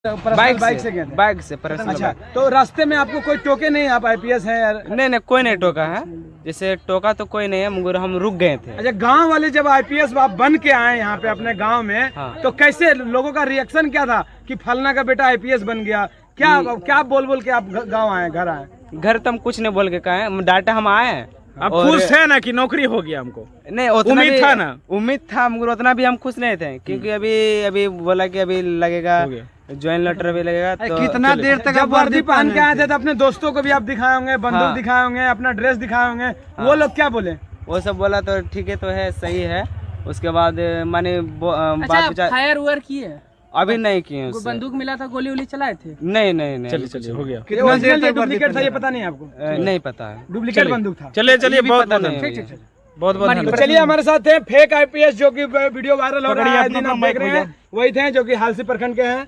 Bike से गए थे? बाइक से पर्सनल। अच्छा, तो रास्ते में आपको कोई टोके नहीं? आप आईपीएस हैं यार? नहीं, कोई नहीं टोका है, जैसे टोका तो कोई नहीं है, मगर हम रुक गए थे। अच्छा, गांव वाले जब आईपीएस आप बन के आए यहाँ पे अपने गांव में, हाँ। तो कैसे लोगों का रिएक्शन क्या था कि फलना का बेटा आईपीएस बन गया? क्या क्या बोल के आप गाँव आए, घर आए? घर तो हम कुछ नहीं बोल के कहे, डाटा हम आए हैं। आप खुश है ना कि नौकरी हो गया? हमको नहीं उतना उम्मीद था ना? उम्मीद था, मगर उतना भी हम खुश नहीं थे, क्योंकि अभी बोला कि अभी लगेगा ज्वाइन लेटर भी लगेगा। तो कितना देर तक जब वर्दी पहन के आए थे तो अपने दोस्तों को भी आप दिखाए होंगे, बंदूक हाँ। दिखाए होंगे, अपना ड्रेस दिखाए होंगे, वो लोग क्या बोले? वो सब बोला तो ठीक है, तो है, सही है। उसके बाद माने बात अच्छा, विचार फायर वायर किए? अभी नहीं किए उससे। बंदूक मिला था, गोली वोली चलाए थे? नहीं। चलिए हो गया। कितना देर तक डुप्लीकेट था ये पता नहीं आपको? नहीं पता है। डुप्लीकेट बंदूक था। चलिए बहुत पता बहुत नहीं धन्यवाद। है। बहुत बहुत तो धन्यवाद। चलिए हमारे साथ है फेक आईपीएस जो कि वीडियो वायरल हो रहा है, अपना दिन आप माइक देख रहे हैं, वही थे जो कि हालसी प्रखंड के हैं।